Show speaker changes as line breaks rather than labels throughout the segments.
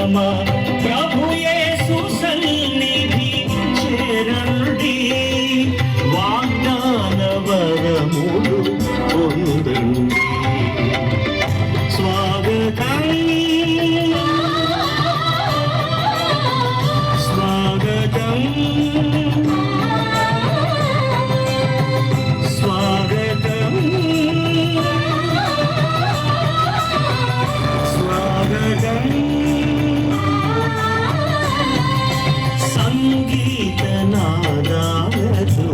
సంగమా ప్రభు యేసు సన్నిధి చేరండి, వాగ్దాన వరములు పొందండి. స్వాగతం స్వాగతం స్వాగతం స్వాగతం. సంగీత నాదాలతో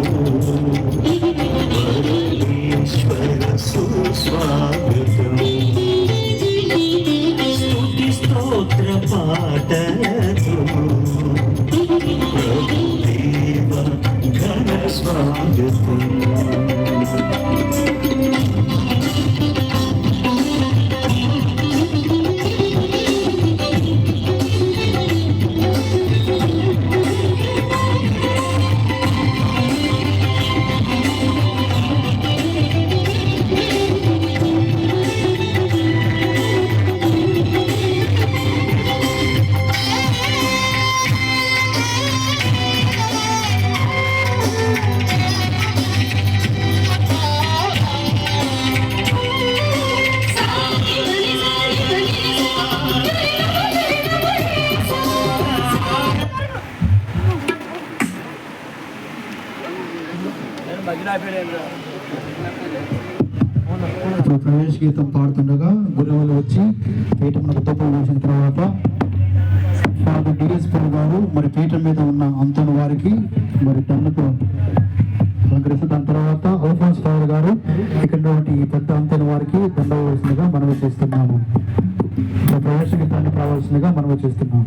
పరమేశ్వర సుస్వాగతం. స్తుతి స్తోత్ర పాటలతో ప్రభుదేవ ఘన స్వాగతం.
ప్రవేశ గీతం పాడుతుండగా గురువులు వచ్చి పీఠమునకు తప్పులు వేసిన తర్వాత ఫాదర్ డిఎస్ పౌల్ గారు మరి పీఠం మీద ఉన్న అంతను వారికి మరి దండతో అలంకరిస్తారు. దాని తర్వాత అల్ఫోన్స్ ఫాదర్ గారు ఇక్కడ పెద్ద అంతను వారికి దండ వేసిందిగా మనవి చేస్తున్నాము. ప్రవేశ గీతాన్ని పాడాల్సిందిగా మనవి చేస్తున్నాము.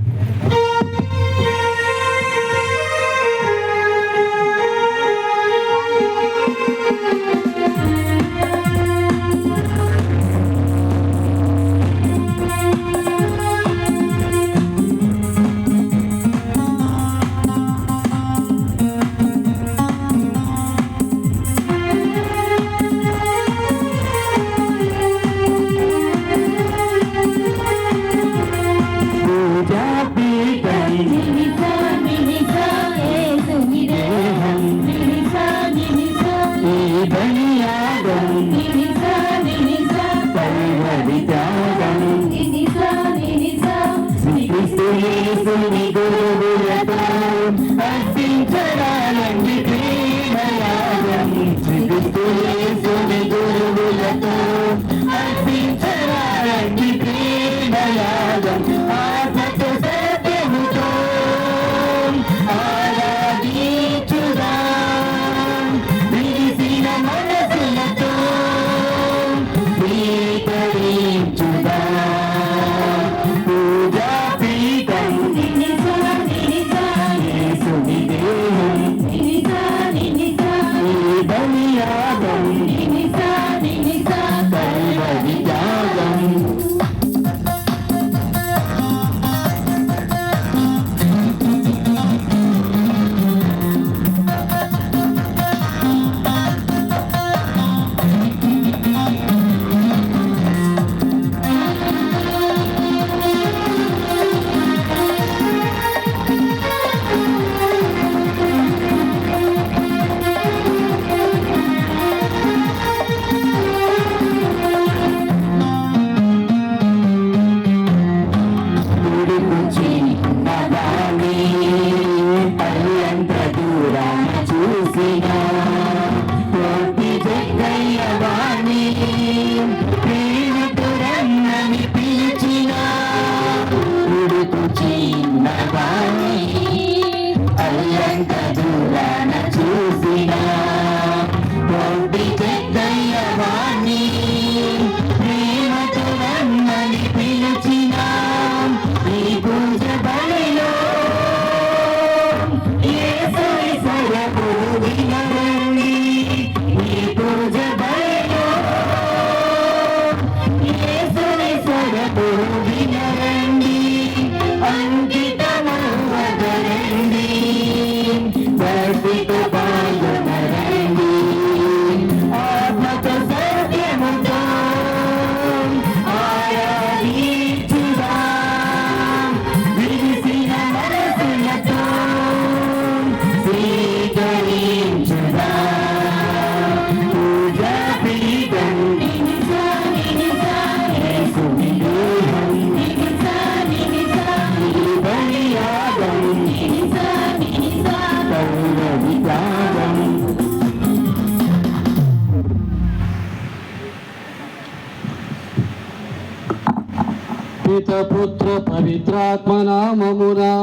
పిత పుత్ర పవిత్రాత్మ నామమునా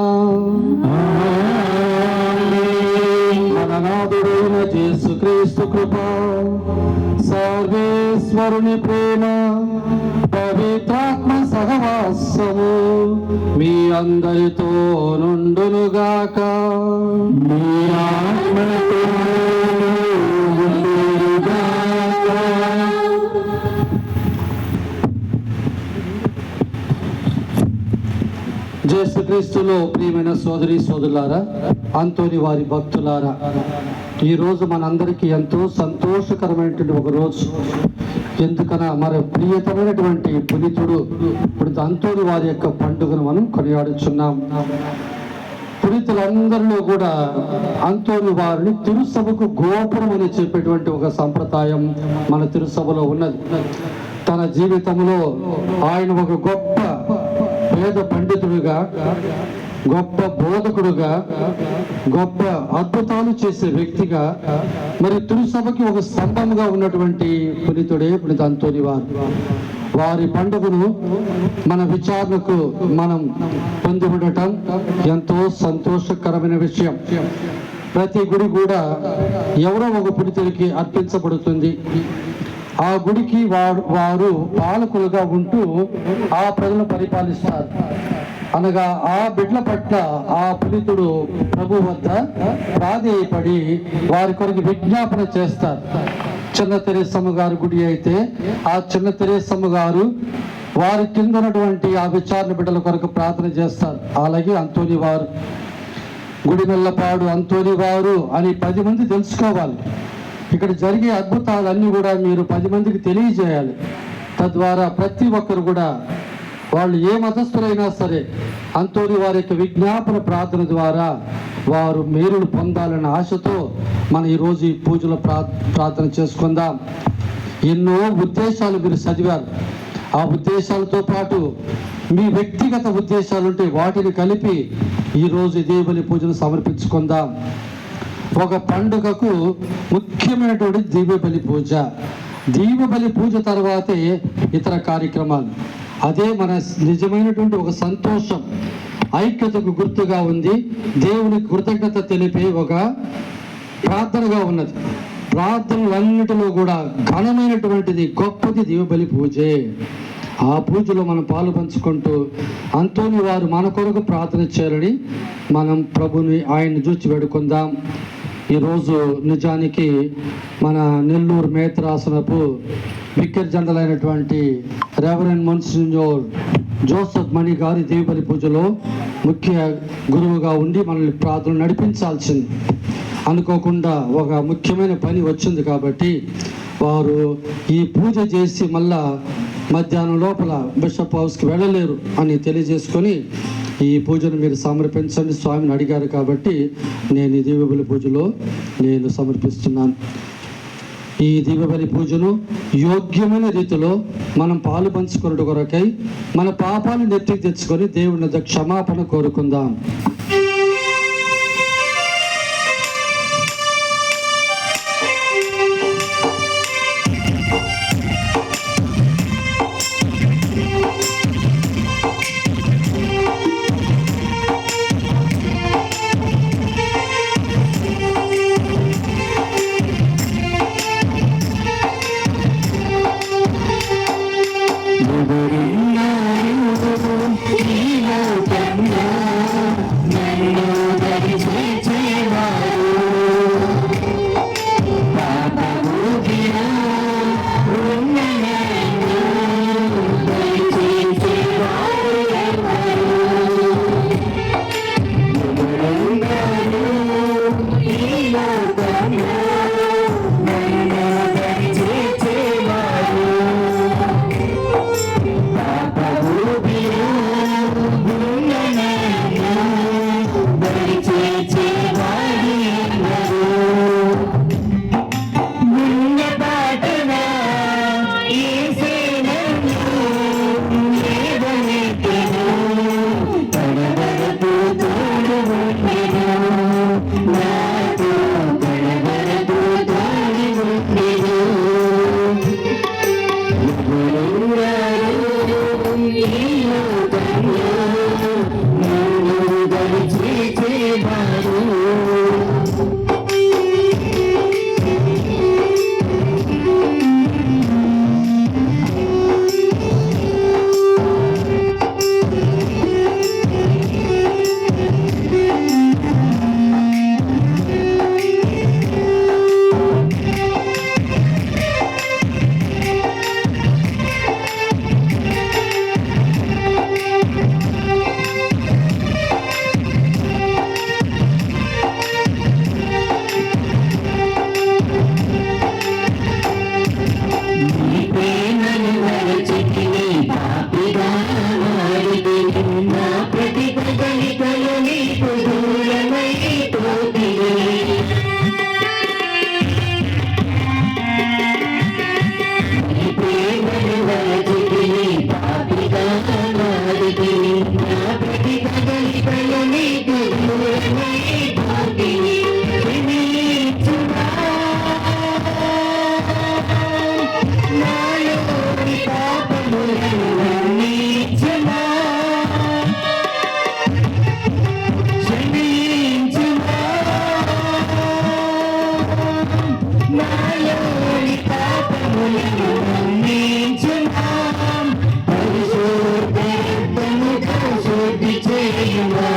మన నాథుడైన యేసుక్రీస్తు కృప, సర్వేశ్వరుని ప్రేమ, పవిత్రాత్మ సహవాసము మీ అందరితో నుండునుగాక.
మీ ఆత్మతో ఉండునుగాక.
యేసుక్రీస్తులో ప్రియమైన సోదరి సోదరులారా, అంతోని వారి భక్తులారా, ఈరోజు మనందరికీ ఎంతో సంతోషకరమైనటువంటి ఒక రోజు. ఎందుకనా మరి ప్రియతమైనటువంటి పునీతుడు ఇప్పుడు అంతోని వారి యొక్క పండుగను మనం కొనియాడుచున్నాం. పునీతులందరిలో కూడా అంతోని వారిని తిరుసభకు గోపురం అని చెప్పేటువంటి ఒక సంప్రదాయం మన తిరుసభలో ఉన్నది. తన జీవితంలో ఆయన ఒక గొప్ప వేద పండితుడుగా, గొప్ప బోధకుడుగా, గొప్ప అద్భుతాలు చేసే వ్యక్తిగా, మరి తిరుసభకి ఒక స్తంభంగా ఉన్నటువంటి పునీతుడే పునీత అంతోని వారి పండుగను మన విచారణకు మనం పొంది ఉండటం ఎంతో సంతోషకరమైన విషయం. ప్రతి గుడి కూడా ఎవరో ఒక పునీతుడికి అర్పించబడుతుంది. ఆ గుడికి వారు పాలకులుగా ఉంటూ ఆ ప్రజలను పరిపాలిస్తారు. అనగా ఆ బిడ్డల పట్ల ఆ పునీతుడు ప్రభు వద్ద ప్రాధేయపడి వారి కొరకు విజ్ఞాపన చేస్తారు. చిన్న తెరేసమ్మ గారు గుడి అయితే ఆ చిన్న తెరేసమ్మ గారు వారి కింద ఉన్నటువంటి ఆ విచారణ బిడ్డల కొరకు ప్రార్థన చేస్తారు. అలాగే అంతోని వారు, గుడిమెల్లపాడు అంతోని వారు అని 10 మంది తెలుసుకోవాలి. ఇక్కడ జరిగే అద్భుతాలన్నీ కూడా మీరు 10 మందికి తెలియజేయాలి. తద్వారా ప్రతి ఒక్కరు కూడా వాళ్ళు ఏ మతస్థులైనా సరే అంతోని వారి యొక్క విజ్ఞాపన ప్రార్థన ద్వారా వారు మేలును పొందాలన్న ఆశతో మనం ఈరోజు ఈ పూజలో ప్రార్థన చేసుకుందాం. ఎన్నో ఉద్దేశాలు మీరు చదివారు. ఆ ఉద్దేశాలతో పాటు మీ వ్యక్తిగత ఉద్దేశాలు ఉంటే వాటిని కలిపి ఈరోజు ఇదే బలి పూజను సమర్పించుకుందాం. ఒక పండుగకు ముఖ్యమైనటువంటి దీపబలి పూజ. దీపబలి పూజ తర్వాతే ఇతర కార్యక్రమాలు. అదే మన నిజమైనటువంటి ఒక సంతోషం, ఐక్యతకు గుర్తుగా ఉంది. దేవునికి కృతజ్ఞత తెలిపే ఒక ప్రార్థనగా ఉన్నది. ప్రార్థనలన్నిటిలో కూడా ఘనమైనటువంటిది, గొప్పది దీపబలి పూజే. ఆ పూజలో మనం పాలు పంచుకుంటూ అంతోని వారు మన కొరకు ప్రార్థన చేయాలని మనం ప్రభుని ఆయన్ని చూచి వేడుకుందాం. ఈరోజు నిజానికి మన నెల్లూరు మేత్రాసనపు వికెట్ జనరల్ అయినటువంటి రెవరెండ్ monsignor జోసెఫ్ మణి గారి దీపబలి పూజలో ముఖ్య గురువుగా ఉండి మనల్ని ప్రార్థన నడిపించాల్సింది. అనుకోకుండా ఒక ముఖ్యమైన పని వచ్చింది కాబట్టి వారు ఈ పూజ చేసి మళ్ళా మధ్యాహ్నం లోపల బిషప్ హౌస్కి వెళ్ళలేరు అని తెలియజేసుకొని ఈ పూజను మీరు సమర్పించండి స్వామిని అడిగారు కాబట్టి నేను ఈ దీపబలి పూజలో నేను సమర్పిస్తున్నాను. ఈ దీపబలి పూజను యోగ్యమైన రీతిలో మనం పాలు పంచుకున్నట్టు కొరకై మన పాపాలను నెత్తికి తెచ్చుకొని దేవుని క్షమాపణ కోరుకుందాం.
ఎవరిల్లారు ఈ లోకంలో చేయువాడు